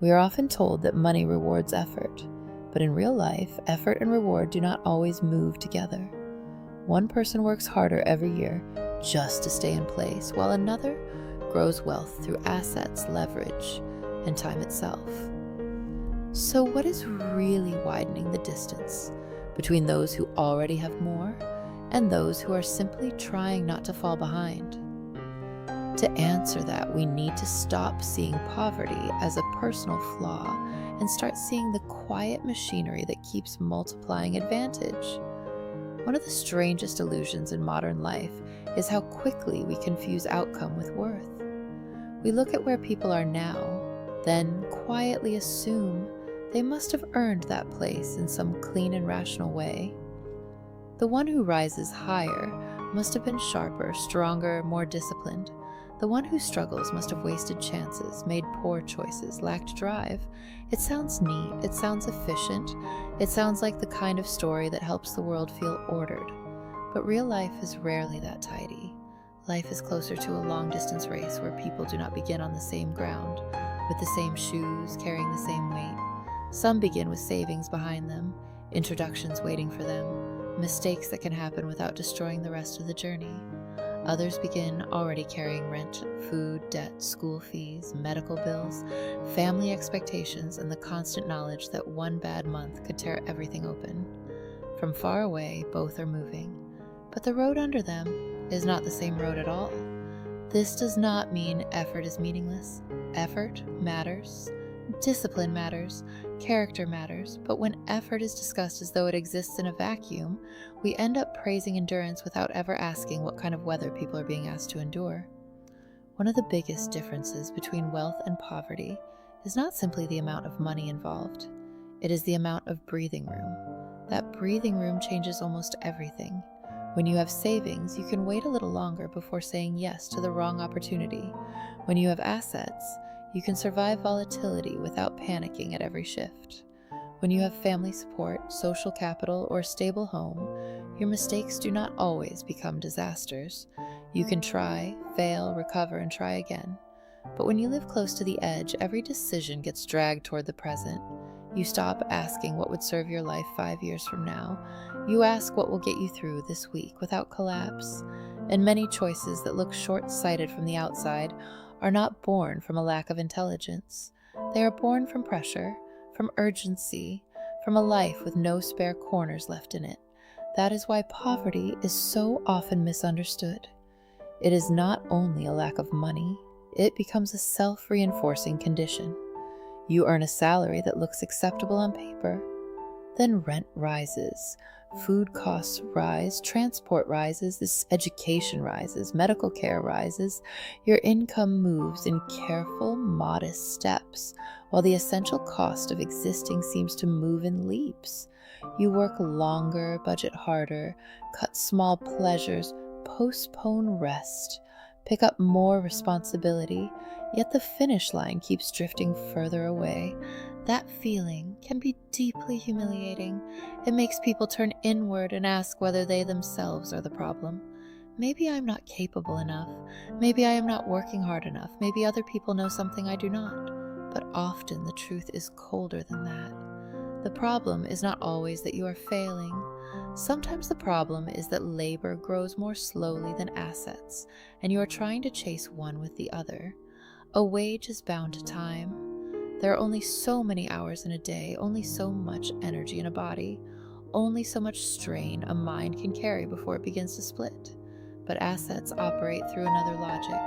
We are often told that money rewards effort, but in real life, effort and reward do not always move together. One person works harder every year just to stay in place, while another grows wealth through assets, leverage, and time itself. So what is really widening the distance between those who already have more and those who are simply trying not to fall behind? To answer that, we need to stop seeing poverty as a personal flaw and start seeing the quiet machinery that keeps multiplying advantage. One of the strangest illusions in modern life is how quickly we confuse outcome with worth. We look at where people are now, then quietly assume they must have earned that place in some clean and rational way. The one who rises higher must have been sharper, stronger, more disciplined. The one who struggles must have wasted chances, made poor choices, lacked drive. It sounds neat, it sounds efficient, it sounds like the kind of story that helps the world feel ordered. But real life is rarely that tidy. Life is closer to a long-distance race where people do not begin on the same ground, with the same shoes, carrying the same weight. Some begin with savings behind them, introductions waiting for them, mistakes that can happen without destroying the rest of the journey. Others begin already carrying rent, food, debt, school fees, medical bills, family expectations, and the constant knowledge that one bad month could tear everything open. From far away, both are moving, but the road under them is not the same road at all. This does not mean effort is meaningless. Effort matters. Discipline matters, character matters, but when effort is discussed as though it exists in a vacuum, we end up praising endurance without ever asking what kind of weather people are being asked to endure. One of the biggest differences between wealth and poverty is not simply the amount of money involved. It is the amount of breathing room. That breathing room changes almost everything. When you have savings, you can wait a little longer before saying yes to the wrong opportunity. When you have assets, you can survive volatility without panicking at every shift. When you have family support, social capital, or a stable home, your mistakes do not always become disasters. You can try, fail, recover, and try again. But when you live close to the edge, every decision gets dragged toward the present. You stop asking what would serve your life 5 years from now. You ask what will get you through this week without collapse. And many choices that look short-sighted from the outside are not born from a lack of intelligence. They are born from pressure, from urgency, from a life with no spare corners left in it. That is why poverty is so often misunderstood. It is not only a lack of money, it becomes a self-reinforcing condition. You earn a salary that looks acceptable on paper, then rent rises, food costs rise, transport rises, education rises, medical care rises. Your income moves in careful, modest steps, while the essential cost of existing seems to move in leaps. You work longer, budget harder, cut small pleasures, postpone rest, pick up more responsibility, yet the finish line keeps drifting further away. That feeling can be deeply humiliating. It makes people turn inward and ask whether they themselves are the problem. Maybe I'm not capable enough. Maybe I am not working hard enough. Maybe other people know something I do not. But often the truth is colder than that. The problem is not always that you are failing. Sometimes the problem is that labor grows more slowly than assets, and you are trying to chase one with the other. A wage is bound to time. There are only so many hours in a day, only so much energy in a body, only so much strain a mind can carry before it begins to split. But assets operate through another logic.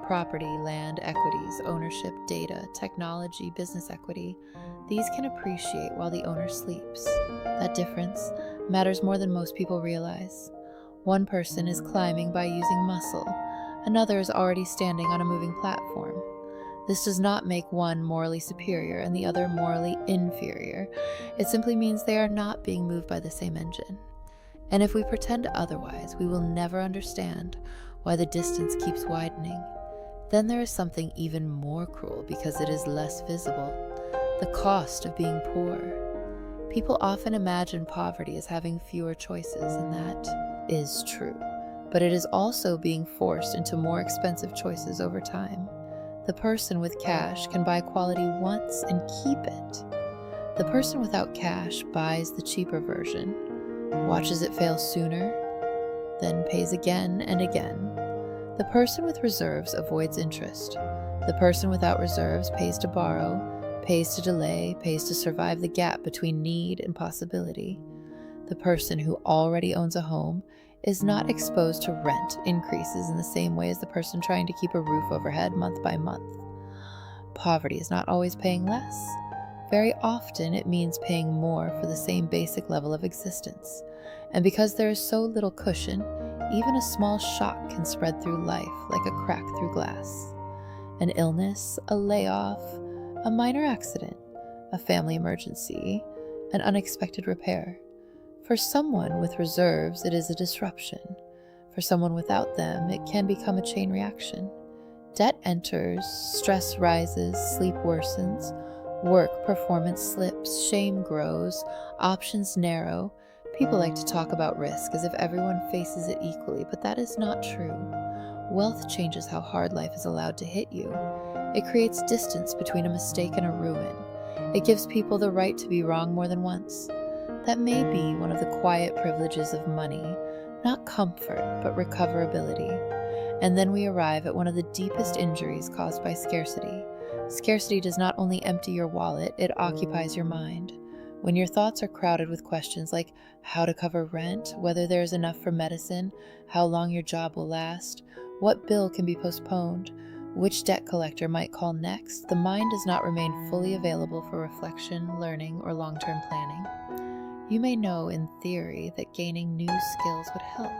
Property, land, equities, ownership, data, technology, business equity. These can appreciate while the owner sleeps. That difference matters more than most people realize. One person is climbing by using muscle. Another is already standing on a moving platform. This does not make one morally superior and the other morally inferior. It simply means they are not being moved by the same engine. And if we pretend otherwise, we will never understand why the distance keeps widening. Then there is something even more cruel because it is less visible: the cost of being poor. People often imagine poverty as having fewer choices, and that is true. But it is also being forced into more expensive choices over time. The person with cash can buy quality once and keep it. The person without cash buys the cheaper version, watches it fail sooner, then pays again and again. The person with reserves avoids interest. The person without reserves pays to borrow, pays to delay, pays to survive the gap between need and possibility. The person who already owns a home is not exposed to rent increases in the same way as the person trying to keep a roof overhead month by month. Poverty is not always paying less. Very often it means paying more for the same basic level of existence. And because there is so little cushion, even a small shock can spread through life like a crack through glass. An illness, a layoff, a minor accident, a family emergency, an unexpected repair. For someone with reserves, it is a disruption. For someone without them, it can become a chain reaction. Debt enters, stress rises, sleep worsens, work performance slips, shame grows, options narrow. People like to talk about risk as if everyone faces it equally, but that is not true. Wealth changes how hard life is allowed to hit you. It creates distance between a mistake and a ruin. It gives people the right to be wrong more than once. That may be one of the quiet privileges of money, not comfort, but recoverability. And then we arrive at one of the deepest injuries caused by scarcity. Scarcity does not only empty your wallet, it occupies your mind. When your thoughts are crowded with questions like how to cover rent, whether there is enough for medicine, how long your job will last, what bill can be postponed, which debt collector might call next, the mind does not remain fully available for reflection, learning, or long-term planning. You may know in theory that gaining new skills would help.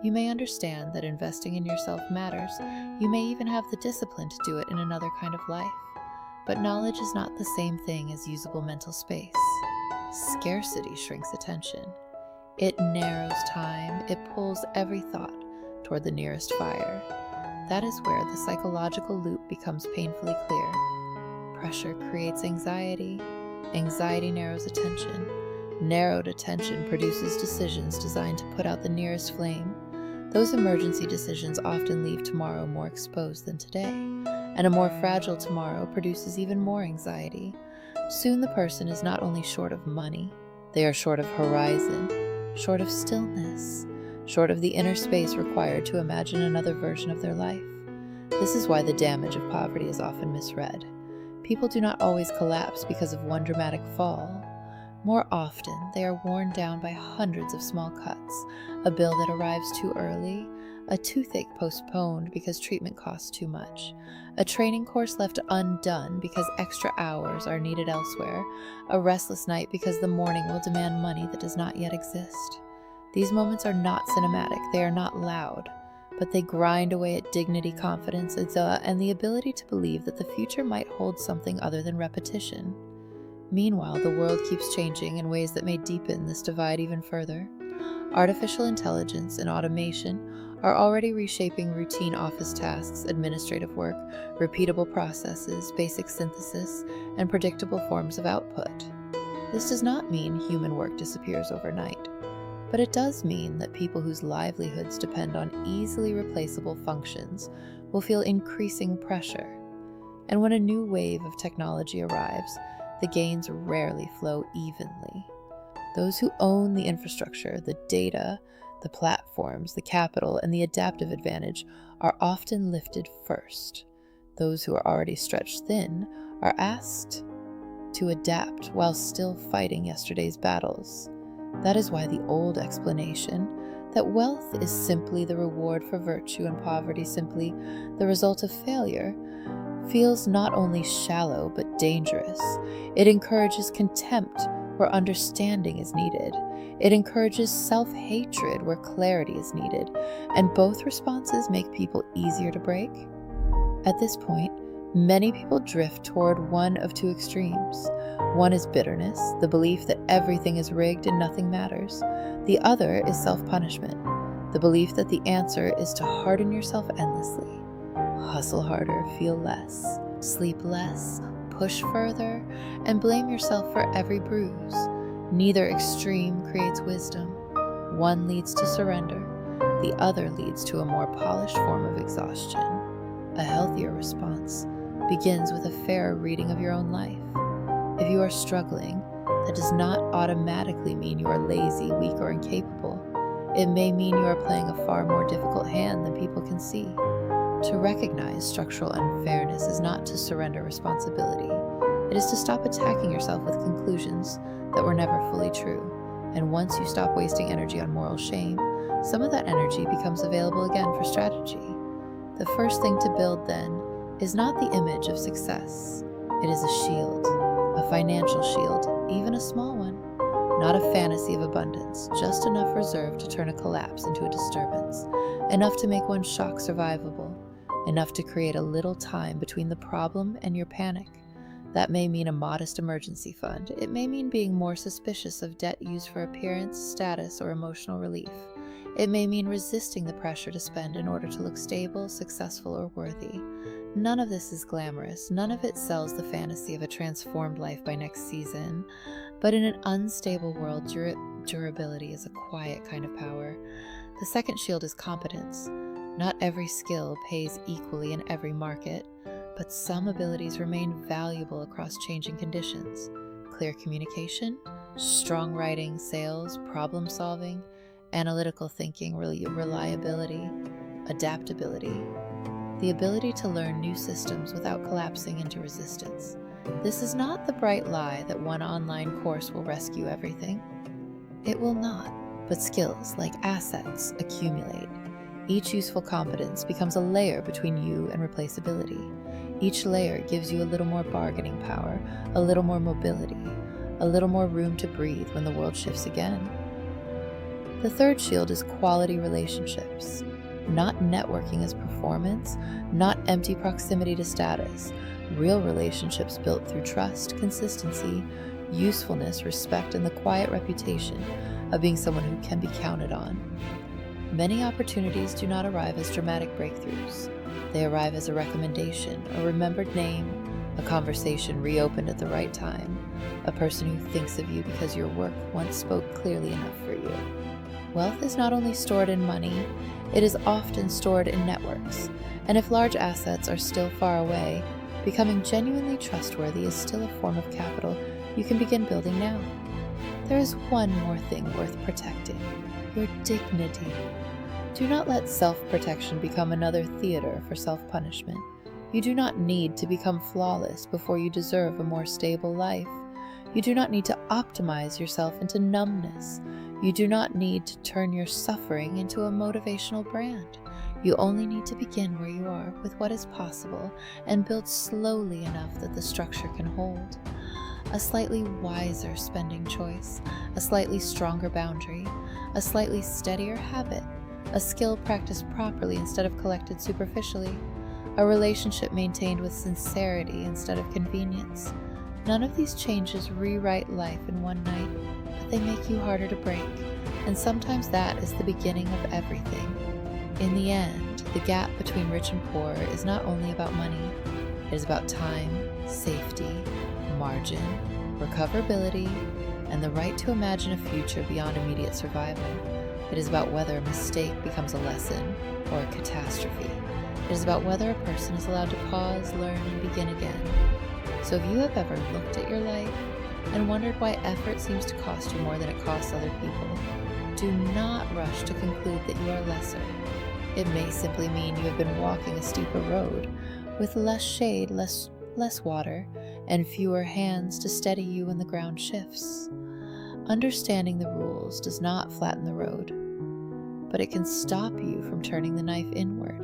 You may understand that investing in yourself matters. You may even have the discipline to do it in another kind of life. But knowledge is not the same thing as usable mental space. Scarcity shrinks attention. It narrows time. It pulls every thought toward the nearest fire. That is where the psychological loop becomes painfully clear. Pressure creates anxiety. Anxiety narrows attention. Narrowed attention produces decisions designed to put out the nearest flame. Those emergency decisions often leave tomorrow more exposed than today, and a more fragile tomorrow produces even more anxiety. Soon the person is not only short of money, they are short of horizon, short of stillness, short of the inner space required to imagine another version of their life. This is why the damage of poverty is often misread. People do not always collapse because of one dramatic fall. More often, they are worn down by hundreds of small cuts, a bill that arrives too early, a toothache postponed because treatment costs too much, a training course left undone because extra hours are needed elsewhere, a restless night because the morning will demand money that does not yet exist. These moments are not cinematic, they are not loud, but they grind away at dignity, confidence, and the ability to believe that the future might hold something other than repetition. Meanwhile, the world keeps changing in ways that may deepen this divide even further. Artificial intelligence and automation are already reshaping routine office tasks, administrative work, repeatable processes, basic synthesis, and predictable forms of output. This does not mean human work disappears overnight, but it does mean that people whose livelihoods depend on easily replaceable functions will feel increasing pressure. And when a new wave of technology arrives, the gains rarely flow evenly. Those who own the infrastructure, the data, the platforms, the capital, and the adaptive advantage are often lifted first. Those who are already stretched thin are asked to adapt while still fighting yesterday's battles. That is why the old explanation that wealth is simply the reward for virtue and poverty simply the result of failure feels not only shallow but dangerous. It encourages contempt where understanding is needed. It encourages self-hatred where clarity is needed, and both responses make people easier to break. At this point, many people drift toward one of two extremes. One is bitterness, the belief that everything is rigged and nothing matters. The other is self-punishment, the belief that the answer is to harden yourself endlessly. Hustle harder, feel less, sleep less, push further, and blame yourself for every bruise. Neither extreme creates wisdom. One leads to surrender, the other leads to a more polished form of exhaustion. A healthier response begins with a fairer reading of your own life. If you are struggling, that does not automatically mean you are lazy, weak, or incapable. It may mean you are playing a far more difficult hand than people can see. To recognize structural unfairness is not to surrender responsibility. It is to stop attacking yourself with conclusions that were never fully true. And once you stop wasting energy on moral shame, some of that energy becomes available again for strategy. The first thing to build, then, is not the image of success. It is a shield, a financial shield, even a small one. Not a fantasy of abundance, just enough reserve to turn a collapse into a disturbance, enough to make one's shock survivable, enough to create a little time between the problem and your panic. That may mean a modest emergency fund. It may mean being more suspicious of debt used for appearance, status, or emotional relief. It may mean resisting the pressure to spend in order to look stable, successful, or worthy. None of this is glamorous. None of it sells the fantasy of a transformed life by next season. But in an unstable world, durability is a quiet kind of power. The second shield is competence. Not every skill pays equally in every market, but some abilities remain valuable across changing conditions. Clear communication, strong writing, sales, problem solving, analytical thinking, reliability, adaptability, the ability to learn new systems without collapsing into resistance. This is not the bright lie that one online course will rescue everything. It will not, but skills, like assets, accumulate. Each useful competence becomes a layer between you and replaceability. Each layer gives you a little more bargaining power, a little more mobility, a little more room to breathe when the world shifts again. The third shield is quality relationships. Not networking as performance, not empty proximity to status. Real relationships built through trust, consistency, usefulness, respect, and the quiet reputation of being someone who can be counted on. Many opportunities do not arrive as dramatic breakthroughs. They arrive as a recommendation, a remembered name, a conversation reopened at the right time, a person who thinks of you because your work once spoke clearly enough for you. Wealth is not only stored in money, it is often stored in networks, and if large assets are still far away, becoming genuinely trustworthy is still a form of capital you can begin building now. There is one more thing worth protecting: your dignity. Do not let self-protection become another theater for self-punishment. You do not need to become flawless before you deserve a more stable life. You do not need to optimize yourself into numbness. You do not need to turn your suffering into a motivational brand. You only need to begin where you are with what is possible and build slowly enough that the structure can hold. A slightly wiser spending choice, a slightly stronger boundary, a slightly steadier habit, a skill practiced properly instead of collected superficially, a relationship maintained with sincerity instead of convenience. None of these changes rewrite life in one night, but they make you harder to break, and sometimes that is the beginning of everything. In the end, the gap between rich and poor is not only about money, it is about time, safety, margin, recoverability, and the right to imagine a future beyond immediate survival. It is about whether a mistake becomes a lesson or a catastrophe. It is about whether a person is allowed to pause, learn, and begin again. So if you have ever looked at your life and wondered why effort seems to cost you more than it costs other people, do not rush to conclude that you are lesser. It may simply mean you have been walking a steeper road with less shade, less water, and fewer hands to steady you when the ground shifts. Understanding the rules does not flatten the road, but it can stop you from turning the knife inward.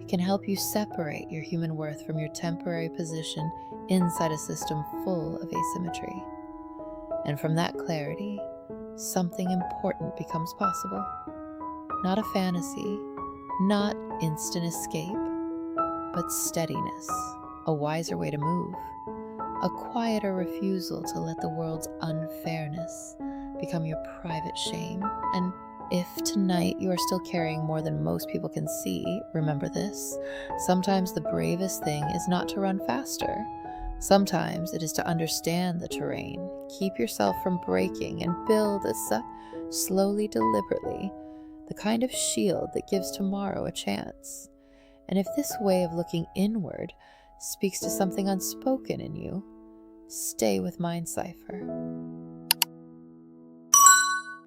It can help you separate your human worth from your temporary position inside a system full of asymmetry. And from that clarity, something important becomes possible. Not a fantasy, not instant escape, but steadiness, a wiser way to move, a quieter refusal to let the world's unfairness become your private shame. And if tonight you are still carrying more than most people can see, remember this: sometimes the bravest thing is not to run faster. Sometimes it is to understand the terrain, keep yourself from breaking, and build slowly, deliberately, the kind of shield that gives tomorrow a chance. And if this way of looking inward speaks to something unspoken in you, stay with Mind Psypher.